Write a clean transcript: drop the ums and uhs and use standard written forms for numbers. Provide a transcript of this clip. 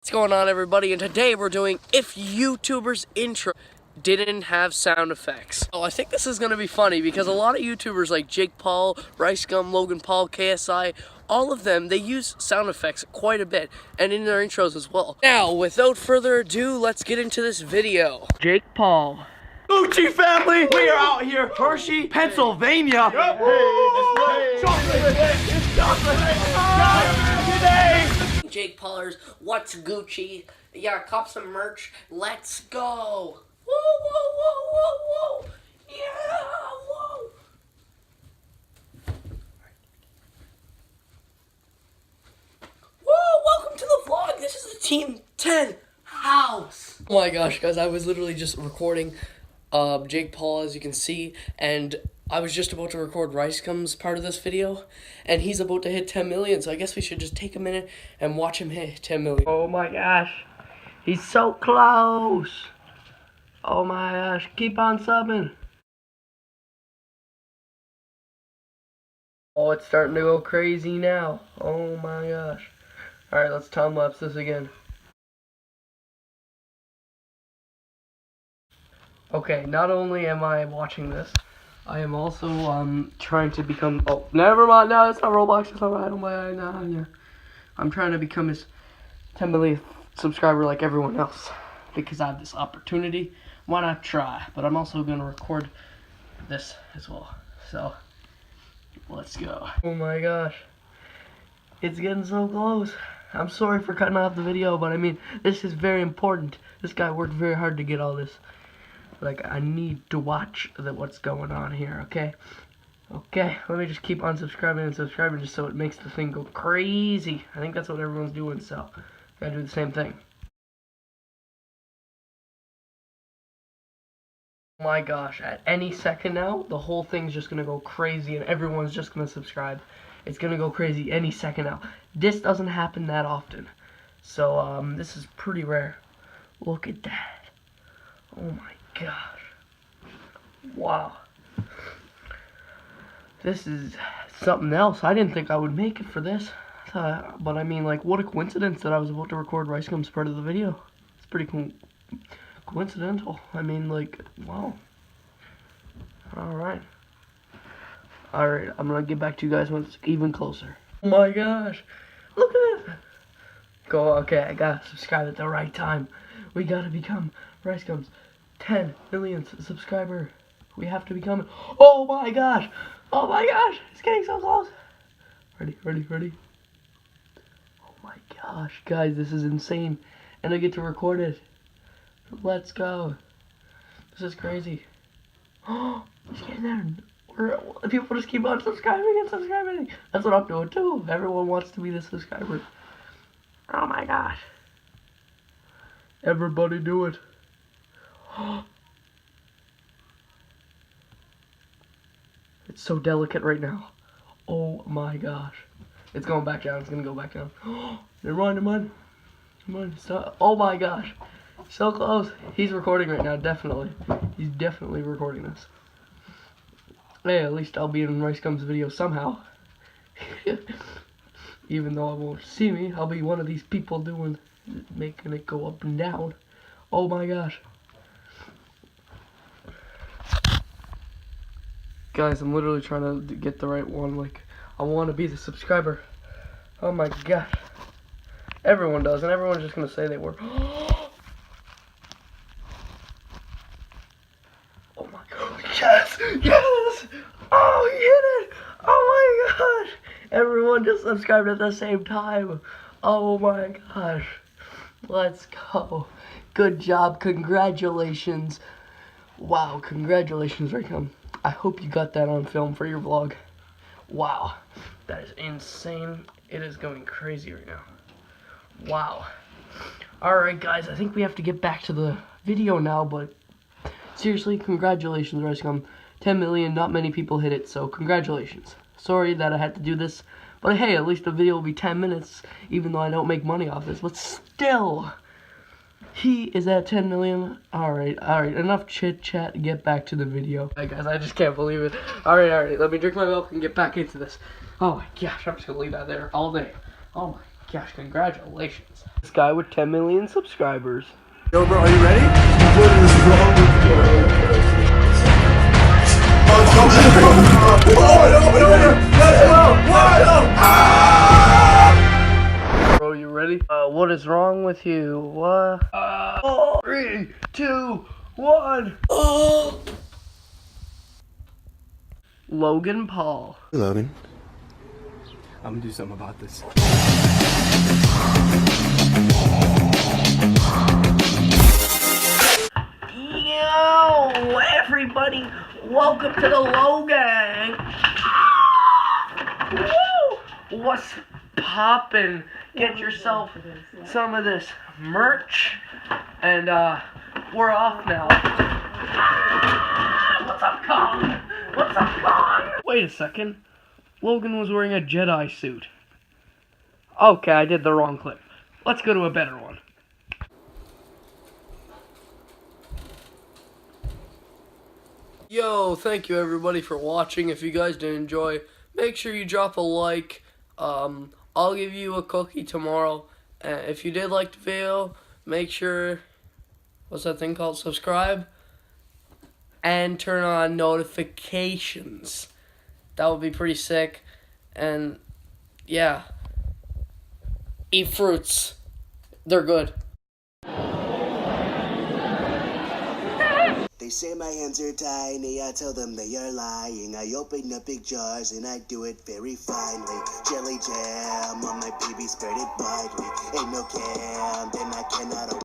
What's going on, everybody? And today we're doing if YouTubers intro didn't have sound effects. Oh, I think this is gonna be funny because a lot of YouTubers like Jake Paul, Rice Gum, Logan Paul, KSI, all of them, they use sound effects quite a bit and in their intros as well. Now, without further ado, let's get into this video. Jake Paul. Gucci family, we are out here, Hershey, Pennsylvania. Jake Paulers, what's Gucci? Yeah, cop some merch. Let's go. Whoa, whoa, whoa, whoa, whoa. Yeah, whoa. Whoa, welcome to the vlog. This is the Team 10 house. Oh my gosh, guys, I was literally just recording Jake Paul, as you can see, and I was just about to record Rice Gum's part of this video, and he's about to hit 10 million, so I guess we should just take a minute and watch him hit 10 million. Oh my gosh, he's so close. Oh my gosh, keep on subbing. Oh, it's starting to go crazy now. Oh my gosh. Alright, let's time lapse this again. Okay, not only am I watching this, I am also trying to become. Oh, never mind. No, it's not Roblox. It's not right. No. I'm trying to become his 10 millionth subscriber like everyone else because I have this opportunity. Why not try? But I'm also gonna record this as well. So let's go. Oh my gosh, it's getting so close. I'm sorry for cutting off the video, but I mean, this is very important. This guy worked very hard to get all this. Like, I need to watch what's going on here, okay? Okay, let me just keep on subscribing and subscribing just so it makes the thing go crazy. I think that's what everyone's doing, so gotta do the same thing. Oh my gosh, at any second now, the whole thing's just gonna go crazy and everyone's just gonna subscribe. It's gonna go crazy any second now. This doesn't happen that often. So, this is pretty rare. Look at that. Oh my gosh. Wow. This is something else. I didn't think I would make it for this. But I mean, like, what a coincidence that I was about to record Rice Gum's part of the video. It's pretty coincidental. I mean, like, wow. Alright. Alright, I'm gonna get back to you guys when it's even closer. Oh my gosh. Look at it. Go, okay, I gotta subscribe at the right time. We gotta become Rice Gum's 10 millionth subscriber. We have to become. Oh my gosh! Oh my gosh! It's getting so close. Ready. Oh my gosh, guys, this is insane, and I get to record it. Let's go. This is crazy. Oh, he's getting there. People just keep on subscribing and subscribing. That's what I'm doing too. Everyone wants to be the subscriber. Oh my gosh! Everybody do it. It's so delicate right now. Oh my gosh. It's going back down. It's gonna go back down. Never mind. Stop. Oh my gosh. So close. He's recording right now, definitely. He's definitely recording this. Hey, at least I'll be in Rice Gum's video somehow. Even though I won't see me, I'll be one of these people making it go up and down. Oh my gosh. Guys, I'm literally trying to get the right one. Like, I want to be the subscriber. Oh my gosh. Everyone does, and everyone's just going to say they were. Oh my gosh. Yes! Oh, he hit it! Oh my gosh! Everyone just subscribed at the same time. Oh my gosh. Let's go. Good job. Congratulations. Wow, congratulations, Rice Gum. I hope you got that on film for your vlog. Wow, that is insane. It is going crazy right now. Wow. Alright, guys, I think we have to get back to the video now, but seriously, congratulations, Rice Gum. 10 million, not many people hit it, so congratulations. Sorry that I had to do this, but hey, at least the video will be 10 minutes, even though I don't make money off this, but still. He is at 10 million. Alright, enough chit chat, get back to the video. Alright guys, I just can't believe it. Alright, let me drink my milk and get back into this. Oh my gosh, I'm just gonna leave that there all day. Oh my gosh, congratulations. This guy with 10 million subscribers. Yo, bro, are you ready? What is wrong with you? Bro, you ready? What is wrong with you? What? 3, 2, 1. Logan Paul. Hey, Logan. I'm gonna do something about this. Yo, everybody, welcome to the Logan. Woo! What's poppin'? Get yourself some of this merch, and we're off now. What's up, Kong? What's up, Kong? Wait a second. Logan was wearing a Jedi suit. Okay, I did the wrong clip. Let's go to a better one. Yo, thank you everybody for watching. If you guys did enjoy, make sure you drop a like. I'll give you a cookie tomorrow. If you did like the video, make sure, what's that thing called? Subscribe. And turn on notifications. That would be pretty sick. And yeah, eat fruits. They're good. They say my hands are tiny, I tell them they are lying. I open up big jars and I do it very finely. Jelly jam on my baby, spread it widely. Ain't no cam, then I cannot